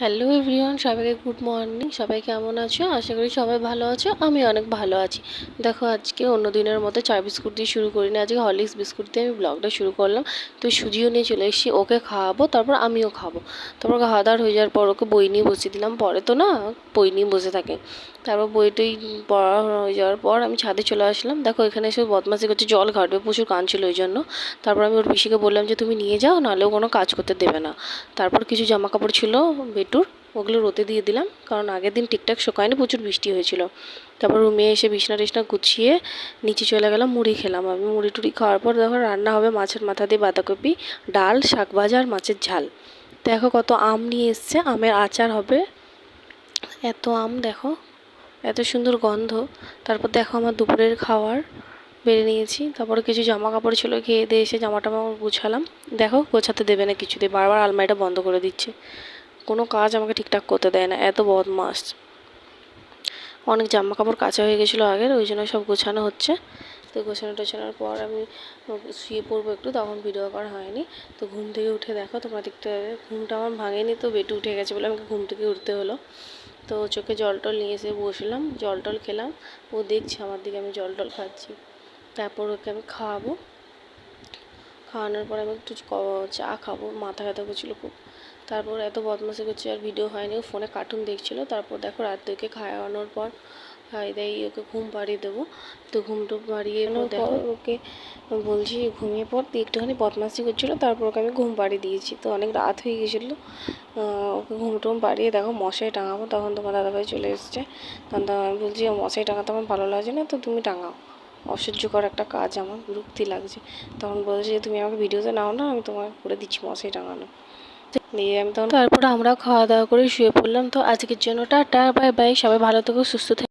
Hello everyone, সবাইকে good morning. সবাই কেমন আছো? আশা করি সবাই ভালো আছো। আমি অনেক ভালো আছি। দেখো, আজকে অন্য দিনের মতো চা বিস্কুট দিয়ে শুরু করি না, আজকে হরলিক্স বিস্কুট দিয়ে আমি ব্লগটা শুরু করলাম। তো সুজিও নিয়ে চলে এসেছি, ওকে খাওয়াবো, তারপর আমিও খাবো। তারপর খাওয়া দাওয়া হয়ে যাওয়ার পর ওকে বই নিয়ে বসিয়ে দিলাম। পরে তো না, বই নিয়ে বসে থাকে। তারপর বইটাই পড়া হয়ে যাওয়ার পর আমি ছাদে চলে আসলাম। দেখো, এখানে এসে বদমাশি করছে, জল ঘাটবে, প্রচুর কাঁদছিল ওই জন্য। তারপর আমি ওর পিসিকে বললাম যে তুমি নিয়ে যাও, নাহলেও কোনো কাজ করতে দেবে না। তারপর কিছু জামা কাপড় ছিল বেটুর, ওগুলো রোদে দিয়ে দিলাম, কারণ আগের দিন ঠিকঠাক শুকায়নি, প্রচুর বৃষ্টি হয়েছিল। তারপর রুমে এসে বিছনা টিছনা গুছিয়ে নিচে চলে গেলাম, মুড়ি খেলাম। আমি মুড়ি টুড়ি খাওয়ার পর দেখো রান্না হবে মাছের মাথা দিয়ে বাঁধাকপি, ডাল, শাক ভাজা আর মাছের ঝাল। দেখো কত আম নিয়ে এসছে, আমের আচার হবে। এত আম দেখো, এত সুন্দর গন্ধ। তারপর দেখো আমার দুপুরের খাবার বেড়ে নিয়েছি। তারপরে কিছু জামা কাপড় ছিল, খেয়ে দিয়ে এসে জামা টামা গুছালাম। দেখো গোছাতে দেবে না কিছুতেই, বারবার আলমারিটা বন্ধ করে দিচ্ছে, কোনো কাজ আমাকে ঠিকঠাক করতে দেয় না, এত বদমাস। অনেক জামা কাপড় কাচা হয়ে গেছিলো আগের, ওই জন্য সব গোছানো হচ্ছে। তো গোছানো টোছানোর পর আমি শুয়ে পড়বো একটু, তখন ভিডিও করা হয়নি। তো ঘুম থেকে উঠে দেখো, তোমরা দেখতে পাবে ঘুমটা আমার ভাঙেনি, তো বেটু উঠে গেছে বলে আমাকে ঘুম থেকে উঠতে হলো। তো চোখে জল টল নিয়ে এসে বসলাম, জল টল খেলাম। ও দেখছে আমার দিকে আমি জল টল খাচ্ছি। তারপর ওকে আমি খাওয়াবো। খাওয়ানোর পর আমি একটু চা খাবো, মাথা ব্যথা করছিলো খুব। তারপর এত বদমাশি করছে, আর ভিডিও হয়নি, ও ফোনে কার্টুন দেখছিলো। তারপর দেখো রাতে ওকে খাওয়ানোর পর খাইয়ে দাইয়ে ওকে ঘুম পাড়িয়ে দেবো। তো ঘুমটা পাড়িয়ে দেখো ওকে বলছি ঘুমিয়ে পর, একটুখানি বদমাশি করছিলো, তারপর ওকে আমি ঘুম পাড়িয়ে দিয়েছি। তো অনেক রাত হয়ে গেছিলো, ওকে ঘুম টুম পাড়িয়ে দেখো মশারি টাঙাবো, তখন তোমার দাদাভাই চলে এসছে। তখন আমি বলছি মশারি টাঙাতে আমার ভালো লাগছে না, তো তুমি টাঙাও। অসহ্যকর একটা কাজ, আমার বিরক্তি লাগছে। তখন বলছে যে তুমি আমাকে ভিডিওতে নাও না, আমি তোমাকে করে দিচ্ছি মশারি টাঙানো। দিয়ে আমি তখন তারপর আমরা খাওয়া দাওয়া করে শুয়ে পড়লাম। তো আজকের জন্য টাটা, বাই বাই। সবাই ভালো থেকো, সুস্থ থেকো।